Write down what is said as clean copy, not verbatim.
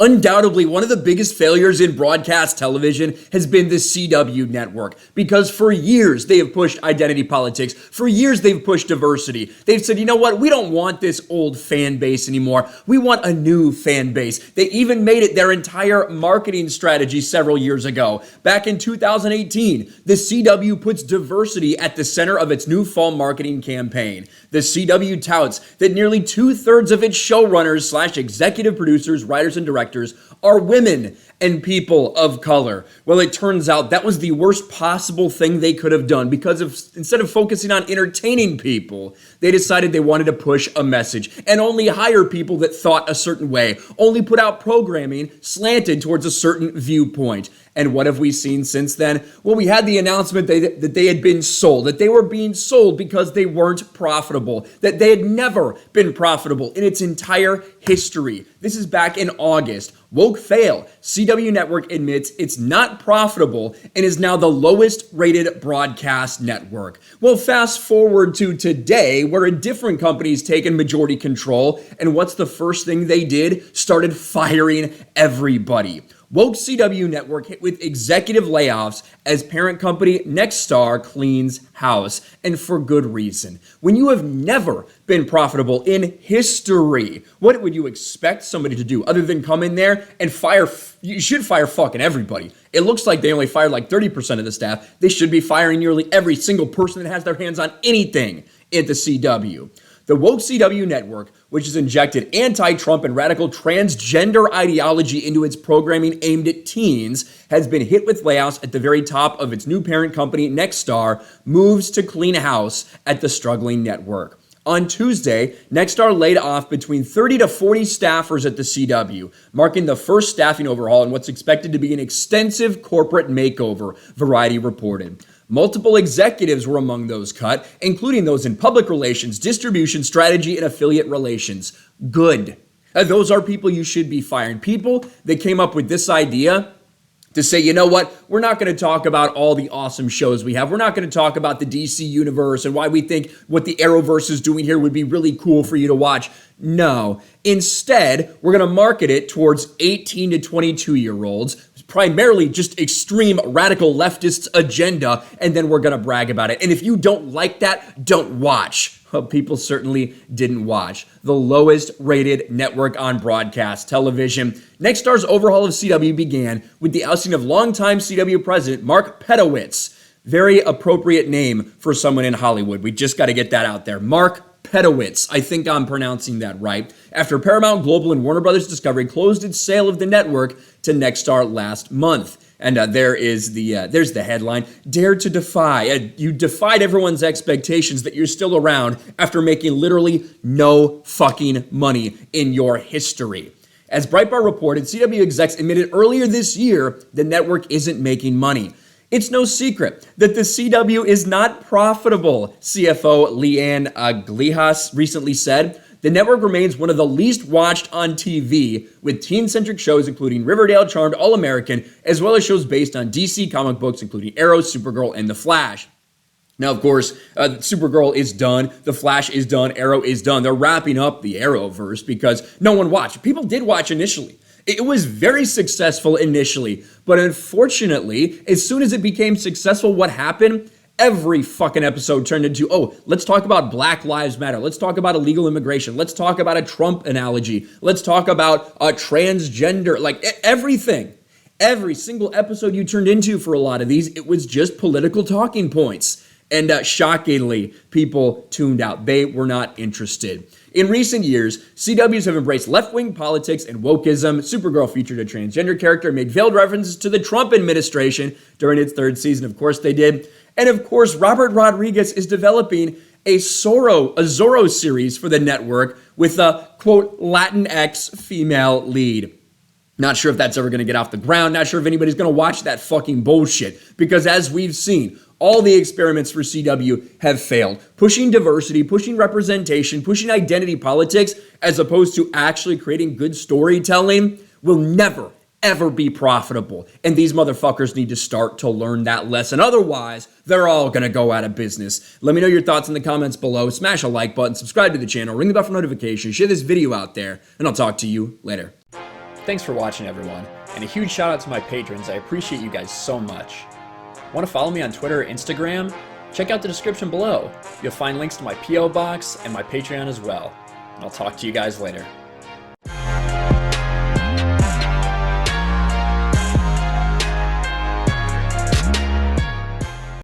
Undoubtedly, one of the biggest failures in broadcast television has been the CW network, because for years they have pushed identity politics. For years they've pushed diversity. They've said, you know what, we don't want this old fan base anymore. We want a new fan base. They even made it their entire marketing strategy several years ago. Back in 2018, the CW puts diversity at the center of its new fall marketing campaign. The CW touts that nearly 2/3 of its showrunners / executive producers, writers, and directors are women and people of color. Well, it turns out that was the worst possible thing they could have done, because instead of focusing on entertaining people, they decided they wanted to push a message and only hire people that thought a certain way, only put out programming slanted towards a certain viewpoint. And what have we seen since then? Well, we had the announcement that they had been sold, that they were being sold because they weren't profitable, that they had never been profitable in its entire history. This is back in August. Woke fail. CW Network admits it's not profitable and is now the lowest rated broadcast network. Well, fast forward to today, where a different company's taken majority control, and what's the first thing they did? Started firing everybody. Woke CW Network hit with executive layoffs as parent company Nexstar cleans house, and for good reason. When you have never been profitable in history, what would you expect somebody to do other than come in there and fire? You should fire fucking everybody. It looks like they only fired like 30% of the staff. They should be firing nearly every single person that has their hands on anything at the CW. The Woke CW network, which has injected anti-Trump and radical transgender ideology into its programming aimed at teens, has been hit with layoffs at the very top of its new parent company, Nexstar, moves to clean house at the struggling network. On Tuesday, Nexstar laid off between 30 to 40 staffers at the CW, marking the first staffing overhaul in what's expected to be an extensive corporate makeover, Variety reported. Multiple executives were among those cut, including those in public relations, distribution, strategy, and affiliate relations. Good. Those are people you should be firing. People that came up with this idea to say, you know what, we're not going to talk about all the awesome shows we have. We're not going to talk about the DC universe and why we think what the Arrowverse is doing here would be really cool for you to watch. No. Instead, we're going to market it towards 18 to 22-year-olds, primarily just extreme radical leftists' agenda, and then we're going to brag about it. And if you don't like that, don't watch. Well, people certainly didn't watch. The lowest rated network on broadcast television. Nexstar's overhaul of CW began with the ousting of longtime CW president Mark Pedowitz. Very appropriate name for someone in Hollywood. We just got to get that out there. Mark Pedowitz. I think I'm pronouncing that right. After Paramount Global and Warner Brothers Discovery closed its sale of the network to Nexstar last month. And there's the headline, Dare to Defy. You defied everyone's expectations that you're still around after making literally no fucking money in your history. As Breitbart reported, CW execs admitted earlier this year the network isn't making money. It's no secret that the CW is not profitable, CFO Leanne Glihas recently said. The network remains one of the least watched on TV, with teen-centric shows including Riverdale, Charmed, All-American, as well as shows based on DC comic books including Arrow, Supergirl, and The Flash. Now, of course, Supergirl is done, The Flash is done, Arrow is done. They're wrapping up the Arrowverse because no one watched. People did watch initially. It was very successful initially, but unfortunately, as soon as it became successful, what happened? Every fucking episode turned into, oh, let's talk about Black Lives Matter. Let's talk about illegal immigration. Let's talk about a Trump analogy. Let's talk about transgender, like everything. Every single episode you turned into for a lot of these, it was just political talking points. And shockingly, people tuned out. They were not interested. In recent years, CWs have embraced left-wing politics and wokeism. Supergirl featured a transgender character and made veiled references to the Trump administration during its third season. Of course they did. And of course, Robert Rodriguez is developing a Zorro series for the network with a, quote, Latinx female lead. Not sure if that's ever going to get off the ground. Not sure if anybody's going to watch that fucking bullshit. Because as we've seen, all the experiments for CW have failed. Pushing diversity, pushing representation, pushing identity politics, as opposed to actually creating good storytelling, will never, ever be profitable. And these motherfuckers need to start to learn that lesson. Otherwise, they're all going to go out of business. Let me know your thoughts in the comments below. Smash a like button, subscribe to the channel, ring the bell for notifications, share this video out there, and I'll talk to you later. Thanks for watching, everyone, and a huge shout out to my patrons. I appreciate you guys so much. Want to follow me on Twitter or Instagram? Check out the description below. You'll find links to my P.O. box and my Patreon as well. And I'll talk to you guys later.